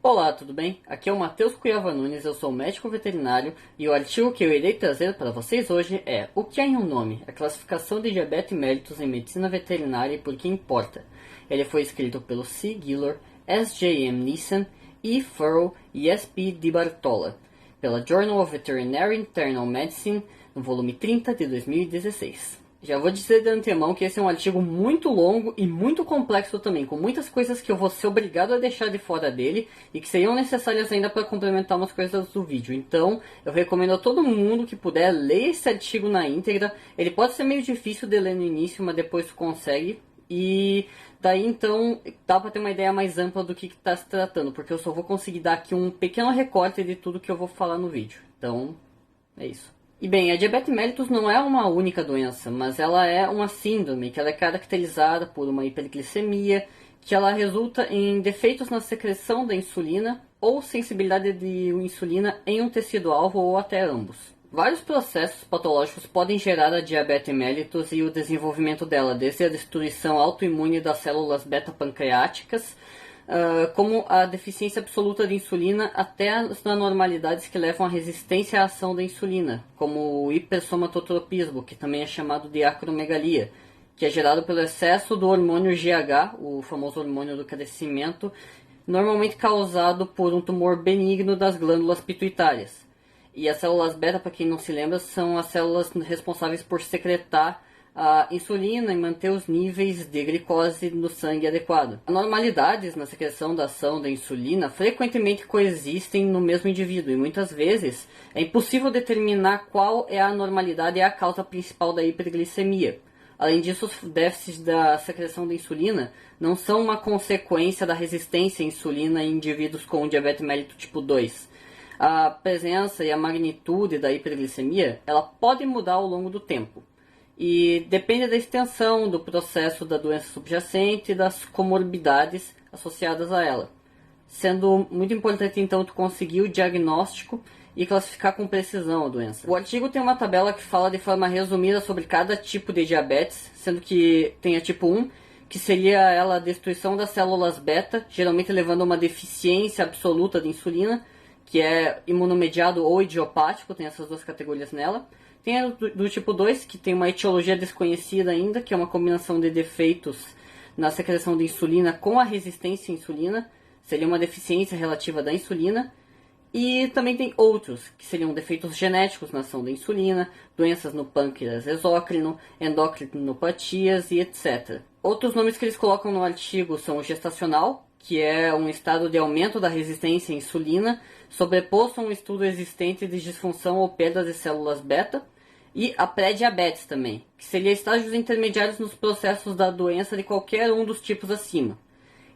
Olá, tudo bem? Aqui é o Matheus Cuiava Nunes, eu sou médico veterinário e o artigo que eu irei trazer para vocês hoje é O que há em um nome? A classificação de diabetes mellitus em medicina veterinária e por que importa. Ele foi escrito pelo C. Gillor, S.J.M. Nissen, E. Furrow e S.P. DiBartola, pela Journal of Veterinary Internal Medicine, no volume 30 de 2016. Já vou dizer de antemão que esse é um artigo muito longo e muito complexo também, com muitas coisas que eu vou ser obrigado a deixar de fora dele e que seriam necessárias ainda para complementar umas coisas do vídeo. Então, eu recomendo a todo mundo que puder ler esse artigo na íntegra. Ele pode ser meio difícil de ler no início, mas depois tu consegue. E daí então dá para ter uma ideia mais ampla do que está se tratando, porque eu só vou conseguir dar aqui um pequeno recorte de tudo que eu vou falar no vídeo. Então, é isso. E bem, a diabetes mellitus não é uma única doença, mas ela é uma síndrome que ela é caracterizada por uma hiperglicemia, que ela resulta em defeitos na secreção da insulina ou sensibilidade de insulina em um tecido-alvo ou até ambos. Vários processos patológicos podem gerar a diabetes mellitus e o desenvolvimento dela, desde a destruição autoimune das células beta-pancreáticas, como a deficiência absoluta de insulina até as anormalidades que levam à resistência à ação da insulina, como o hipersomatotropismo, que também é chamado de acromegalia, que é gerado pelo excesso do hormônio GH, o famoso hormônio do crescimento, normalmente causado por um tumor benigno das glândulas pituitárias. E as células beta, para quem não se lembra, são as células responsáveis por secretar a insulina e manter os níveis de glicose no sangue adequado. Anormalidades na secreção da ação da insulina frequentemente coexistem no mesmo indivíduo e muitas vezes é impossível determinar qual é a anormalidade e a causa principal da hiperglicemia. Além disso, os déficits da secreção da insulina não são uma consequência da resistência à insulina em indivíduos com diabetes mellitus tipo 2. A presença e a magnitude da hiperglicemia ela pode mudar ao longo do tempo. E depende da extensão do processo da doença subjacente e das comorbidades associadas a ela. Sendo muito importante, então, tu conseguir o diagnóstico e classificar com precisão a doença. O artigo tem uma tabela que fala de forma resumida sobre cada tipo de diabetes, sendo que tem a tipo 1, que seria ela a destruição das células beta, geralmente levando a uma deficiência absoluta de insulina, que é imunomediado ou idiopático, tem essas duas categorias nela. Tem a do tipo 2, que tem uma etiologia desconhecida ainda, que é uma combinação de defeitos na secreção de insulina com a resistência à insulina, seria uma deficiência relativa da insulina. E também tem outros, que seriam defeitos genéticos na ação da insulina, doenças no pâncreas exócrino, endocrinopatias e etc. Outros nomes que eles colocam no artigo são o gestacional, que é um estado de aumento da resistência à insulina, sobreposto a um estudo existente de disfunção ou perda de células beta, e a pré-diabetes também, que seria estágios intermediários nos processos da doença de qualquer um dos tipos acima.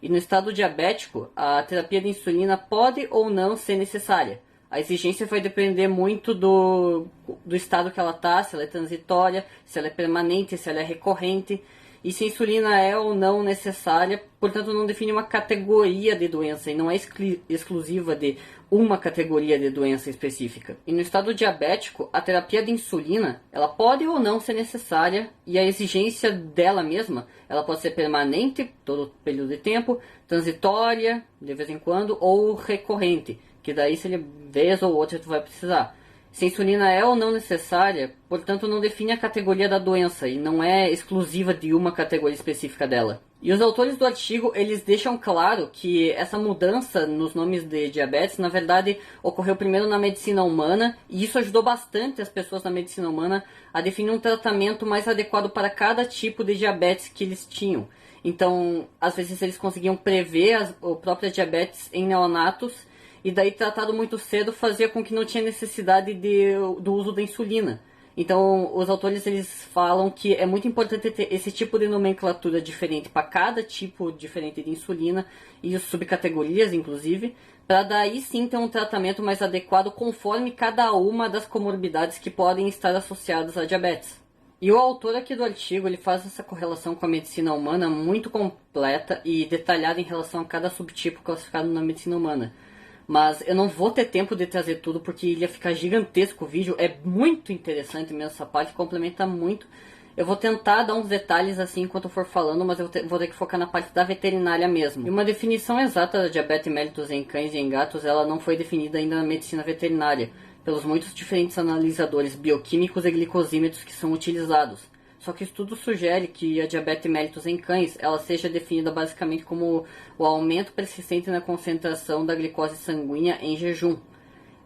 E no estado diabético, a terapia de insulina pode ou não ser necessária. A exigência vai depender muito do estado que ela está, se ela é transitória, se ela é permanente, se ela é recorrente, e se a insulina é ou não necessária, portanto não define uma categoria de doença e não é exclusiva de uma categoria de doença específica. E no estado diabético, a terapia de insulina, ela pode ou não ser necessária e a exigência dela mesma, ela pode ser permanente, todo o período de tempo, transitória, de vez em quando, ou recorrente, que daí se ele vez ou outra tu vai precisar. Se a insulina é ou não necessária, portanto não define a categoria da doença e não é exclusiva de uma categoria específica dela. E os autores do artigo, eles deixam claro que essa mudança nos nomes de diabetes, na verdade, ocorreu primeiro na medicina humana, e isso ajudou bastante as pessoas na medicina humana a definir um tratamento mais adequado para cada tipo de diabetes que eles tinham. Então, às vezes eles conseguiam prever a própria diabetes em neonatos, e daí tratado muito cedo fazia com que não tinha necessidade do uso da insulina. Então os autores eles falam que é muito importante ter esse tipo de nomenclatura diferente para cada tipo diferente de insulina e subcategorias inclusive, para daí sim ter um tratamento mais adequado conforme cada uma das comorbidades que podem estar associadas à diabetes. E o autor aqui do artigo ele faz essa correlação com a medicina humana muito completa e detalhada em relação a cada subtipo classificado na medicina humana. Mas eu não vou ter tempo de trazer tudo porque ia ficar gigantesco o vídeo. É muito interessante mesmo essa parte, complementa muito. Eu vou tentar dar uns detalhes assim enquanto eu for falando, mas eu vou ter que focar na parte da veterinária mesmo. E uma definição exata da diabetes mellitus em cães e em gatos, ela não foi definida ainda na medicina veterinária, pelos muitos diferentes analisadores bioquímicos e glicosímetros que são utilizados. Só que o estudo sugere que a diabetes mellitus em cães ela seja definida basicamente como o aumento persistente na concentração da glicose sanguínea em jejum.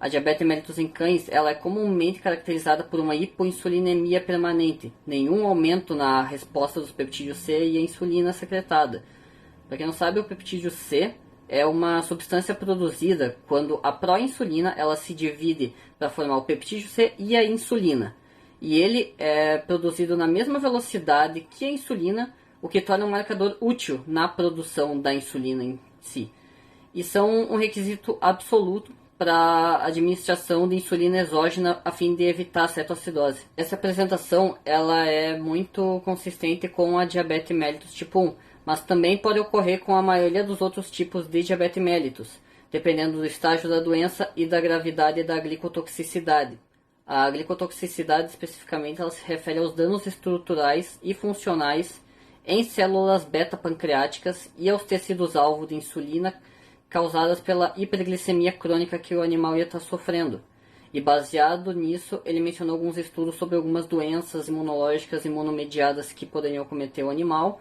A diabetes mellitus em cães ela é comumente caracterizada por uma hipoinsulinemia permanente, nenhum aumento na resposta dos peptídeos C e a insulina secretada. Para quem não sabe, o peptídeo C é uma substância produzida quando a proinsulina ela se divide para formar o peptídeo C e a insulina. E ele é produzido na mesma velocidade que a insulina, o que torna um marcador útil na produção da insulina em si. E são um requisito absoluto para a administração de insulina exógena a fim de evitar a cetoacidose. Essa apresentação ela é muito consistente com a diabetes mellitus tipo 1, mas também pode ocorrer com a maioria dos outros tipos de diabetes mellitus, dependendo do estágio da doença e da gravidade da glicotoxicidade. A glicotoxicidade, especificamente, ela se refere aos danos estruturais e funcionais em células beta-pancreáticas e aos tecidos-alvo de insulina causadas pela hiperglicemia crônica que o animal ia estar sofrendo. E baseado nisso, ele mencionou alguns estudos sobre algumas doenças imunológicas imunomediadas que poderiam acometer o animal.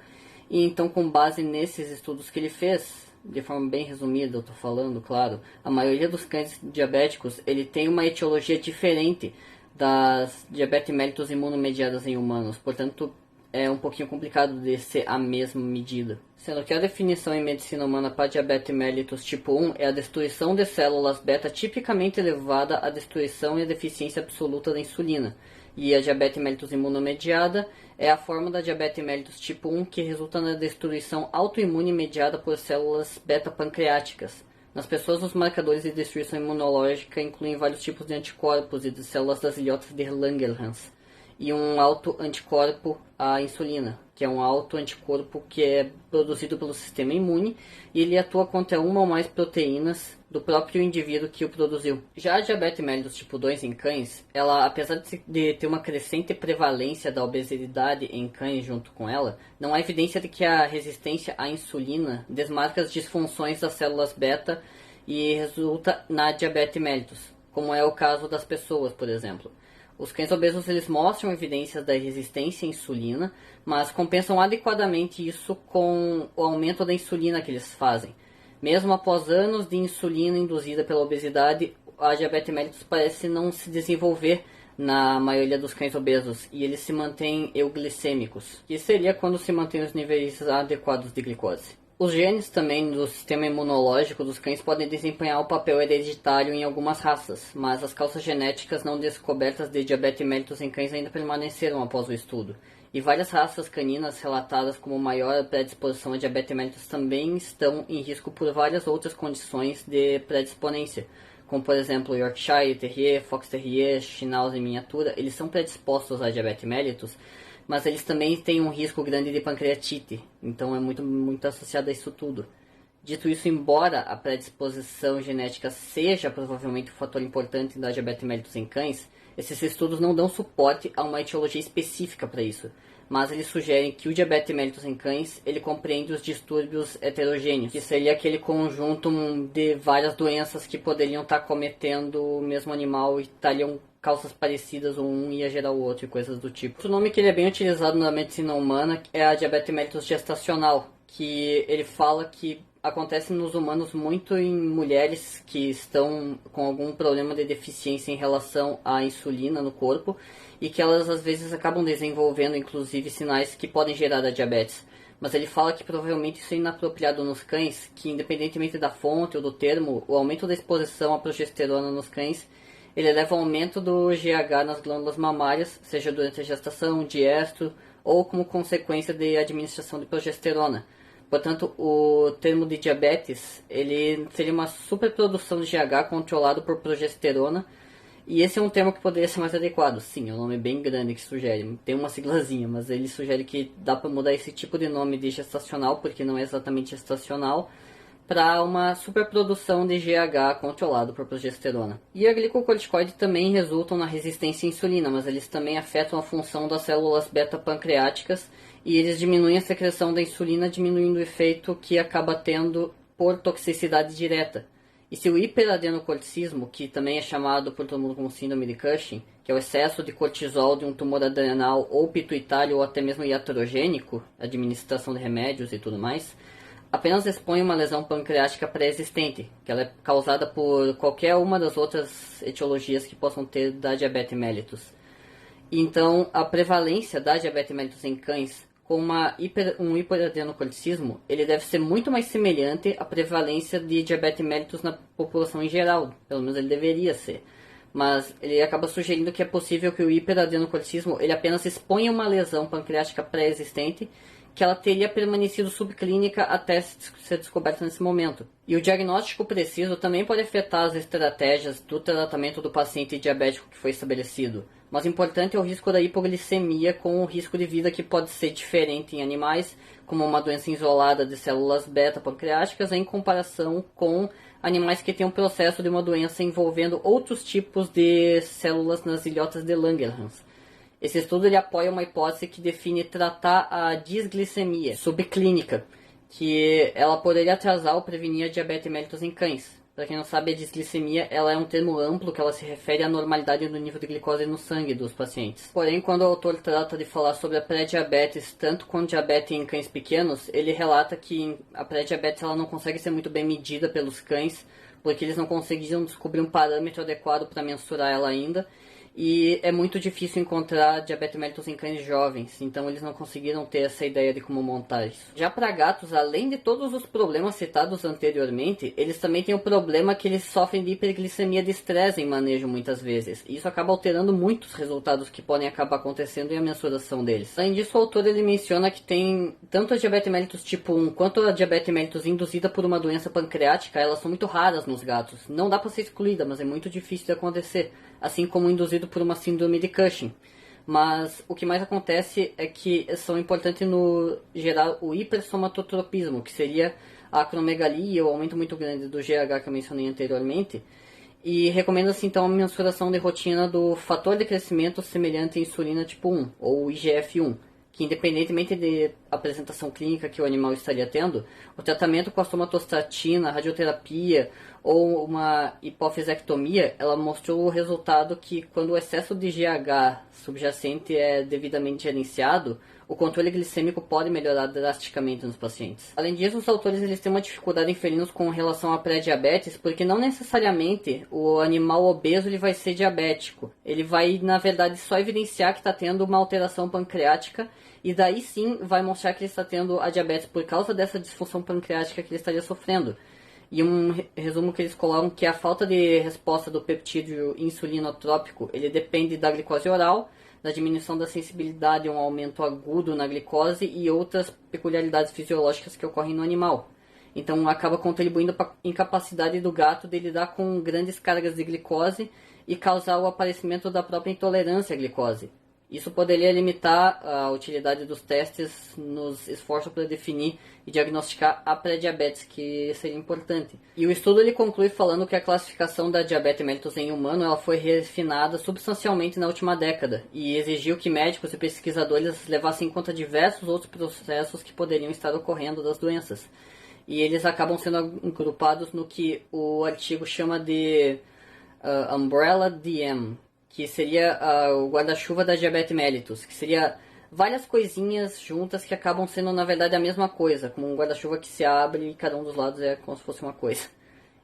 E então, com base nesses estudos que ele fez, de forma bem resumida, eu estou falando, claro, a maioria dos cães diabéticos, ele tem uma etiologia diferente das diabetes mellitus imunomediadas em humanos, portanto, é um pouquinho complicado de ser a mesma medida. Sendo que a definição em medicina humana para diabetes mellitus tipo 1 é a destruição de células beta tipicamente elevada à destruição e à deficiência absoluta da insulina. E a diabetes mellitus imunomediada é a forma da diabetes mellitus tipo 1 que resulta na destruição autoimune mediada por células beta-pancreáticas. Nas pessoas, os marcadores de destruição imunológica incluem vários tipos de anticorpos e de células das ilhotas de Langerhans, e um autoanticorpo à insulina, que é um autoanticorpo que é produzido pelo sistema imune e ele atua contra uma ou mais proteínas do próprio indivíduo que o produziu. Já a diabetes mellitus tipo 2 em cães, ela, apesar de ter uma crescente prevalência da obesidade em cães junto com ela, não há evidência de que a resistência à insulina desmarca as disfunções das células beta e resulta na diabetes mellitus, como é o caso das pessoas, por exemplo. Os cães obesos eles mostram evidências da resistência à insulina, mas compensam adequadamente isso com o aumento da insulina que eles fazem. Mesmo após anos de insulina induzida pela obesidade, a diabetes mellitus parece não se desenvolver na maioria dos cães obesos e eles se mantêm euglicêmicos, que seria quando se mantém os níveis adequados de glicose. Os genes também do sistema imunológico dos cães podem desempenhar o papel hereditário em algumas raças, mas as causas genéticas não descobertas de diabetes mellitus em cães ainda permaneceram após o estudo. E várias raças caninas relatadas como maior predisposição a diabetes mellitus também estão em risco por várias outras condições de predisponência, como por exemplo Yorkshire Terrier, Fox Terrier, Schnauzer em miniatura. Eles são predispostos a diabetes mellitus, mas eles também têm um risco grande de pancreatite, então é muito associado a isso tudo. Dito isso, embora a predisposição genética seja provavelmente um fator importante da diabetes mellitus em cães, esses estudos não dão suporte a uma etiologia específica para isso, mas eles sugerem que o diabetes mellitus em cães ele compreende os distúrbios heterogêneos, que seria aquele conjunto de várias doenças que poderiam estar cometendo o mesmo animal e estariam causas parecidas, ou um ia gerar o outro e coisas do tipo. Outro nome que ele é bem utilizado na medicina humana é a diabetes mellitus gestacional, que ele fala que acontece nos humanos muito em mulheres que estão com algum problema de deficiência em relação à insulina no corpo e que elas às vezes acabam desenvolvendo inclusive sinais que podem gerar a diabetes. Mas ele fala que provavelmente isso é inapropriado nos cães, que independentemente da fonte ou do termo, o aumento da exposição à progesterona nos cães ele leva ao aumento do GH nas glândulas mamárias, seja durante a gestação, diestro ou como consequência de administração de progesterona. Portanto, o termo de diabetes ele seria uma superprodução de GH controlado por progesterona, e esse é um termo que poderia ser mais adequado. Sim, é um nome bem grande que sugere, tem uma siglazinha, mas ele sugere que dá para mudar esse tipo de nome de gestacional, porque não é exatamente gestacional, para uma superprodução de GH controlado por progesterona. E a glicocorticoide também resultam na resistência à insulina, mas eles também afetam a função das células beta-pancreáticas e eles diminuem a secreção da insulina, diminuindo o efeito que acaba tendo por toxicidade direta. E se o hiperadenocorticismo, que também é chamado por todo mundo como síndrome de Cushing, que é o excesso de cortisol de um tumor adrenal ou pituitário ou até mesmo iatrogênico, administração de remédios e tudo mais, apenas expõe uma lesão pancreática pré-existente, que ela é causada por qualquer uma das outras etiologias que possam ter da diabetes mellitus. Então, a prevalência da diabetes mellitus em cães com um hiperadenocorticismo, ele deve ser muito mais semelhante à prevalência de diabetes mellitus na população em geral, pelo menos ele deveria ser. Mas ele acaba sugerindo que é possível que o hiperadenocorticismo ele apenas exponha uma lesão pancreática pré-existente, que ela teria permanecido subclínica até ser descoberta nesse momento. E o diagnóstico preciso também pode afetar as estratégias do tratamento do paciente diabético que foi estabelecido. Mas o importante é o risco da hipoglicemia com o risco de vida que pode ser diferente em animais, como uma doença isolada de células beta-pancreáticas, em comparação com animais que têm um processo de uma doença envolvendo outros tipos de células nas ilhotas de Langerhans. Esse estudo ele apoia uma hipótese que define tratar a disglicemia subclínica, que ela poderia atrasar ou prevenir a diabetes mellitus em cães. Para quem não sabe, a disglicemia ela é um termo amplo que ela se refere à normalidade do nível de glicose no sangue dos pacientes. Porém, quando o autor trata de falar sobre a pré-diabetes, tanto com diabetes em cães pequenos, ele relata que a pré-diabetes ela não consegue ser muito bem medida pelos cães, porque eles não conseguiram descobrir um parâmetro adequado para mensurar ela ainda. E é muito difícil encontrar diabetes mellitus em cães jovens, então eles não conseguiram ter essa ideia de como montar isso. Já para gatos, além de todos os problemas citados anteriormente, eles também têm o problema que eles sofrem de hiperglicemia de estresse em manejo muitas vezes. E isso acaba alterando muitos resultados que podem acabar acontecendo e a mensuração deles. Além disso, o autor ele menciona que tem tanto a diabetes mellitus tipo 1 quanto a diabetes mellitus induzida por uma doença pancreática, elas são muito raras nos gatos. Não dá para ser excluída, mas é muito difícil de acontecer. Assim como induzido por uma síndrome de Cushing. Mas o que mais acontece é que são importantes no gerar o hipersomatotropismo, que seria a acromegalia, o aumento muito grande do GH que eu mencionei anteriormente. E recomenda-se então a mensuração de rotina do fator de crescimento semelhante à insulina tipo 1, ou IGF-1, que independentemente de apresentação clínica que o animal estaria tendo, o tratamento com a somatostatina, radioterapia ou uma hipofisectomia, ela mostrou o resultado que quando o excesso de GH subjacente é devidamente gerenciado, o controle glicêmico pode melhorar drasticamente nos pacientes. Além disso, os autores eles têm uma dificuldade em felinos com relação à pré-diabetes, porque não necessariamente o animal obeso ele vai ser diabético. Ele vai, na verdade, só evidenciar que está tendo uma alteração pancreática e daí sim vai mostrar que ele está tendo a diabetes por causa dessa disfunção pancreática que ele estaria sofrendo. E um resumo que eles colocam que a falta de resposta do peptídeo insulinotrópico, ele depende da glicose oral, da diminuição da sensibilidade, um aumento agudo na glicose e outras peculiaridades fisiológicas que ocorrem no animal. Então acaba contribuindo para a incapacidade do gato de lidar com grandes cargas de glicose e causar o aparecimento da própria intolerância à glicose. Isso poderia limitar a utilidade dos testes nos esforços para definir e diagnosticar a pré-diabetes, que seria importante. E o estudo ele conclui falando que a classificação da diabetes mellitus em humano ela foi refinada substancialmente na última década e exigiu que médicos e pesquisadores levassem em conta diversos outros processos que poderiam estar ocorrendo das doenças. E eles acabam sendo agrupados no que o artigo chama de Umbrella DM, que seria o guarda-chuva da diabetes mellitus, que seria várias coisinhas juntas que acabam sendo na verdade a mesma coisa, como um guarda-chuva que se abre e cada um dos lados é como se fosse uma coisa.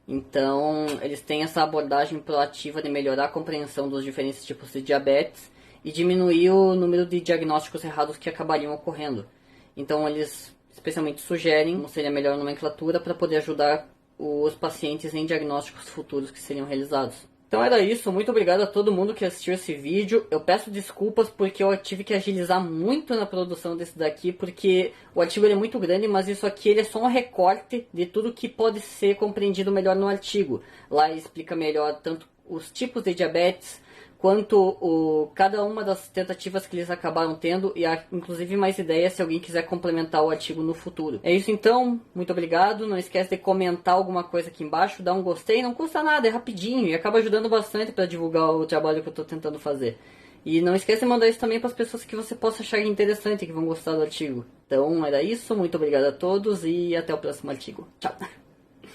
Então eles têm essa abordagem proativa de melhorar a compreensão dos diferentes tipos de diabetes e diminuir o número de diagnósticos errados que acabariam ocorrendo. Então eles especialmente sugerem como seria a melhor nomenclatura para poder ajudar os pacientes em diagnósticos futuros que seriam realizados. Então era isso, muito obrigado a todo mundo que assistiu esse vídeo. Eu peço desculpas porque eu tive que agilizar muito na produção desse daqui, porque o artigo é muito grande, mas isso aqui ele é só um recorte de tudo que pode ser compreendido melhor no artigo. Lá explica melhor tanto os tipos de diabetes, quanto cada uma das tentativas que eles acabaram tendo e inclusive mais ideias se alguém quiser complementar o artigo no futuro. É isso então, muito obrigado, não esquece de comentar alguma coisa aqui embaixo, dar um gostei, não custa nada, é rapidinho e acaba ajudando bastante para divulgar o trabalho que eu estou tentando fazer. E não esquece de mandar isso também para as pessoas que você possa achar interessante, que vão gostar do artigo. Então era isso, muito obrigado a todos e até o próximo artigo. Tchau!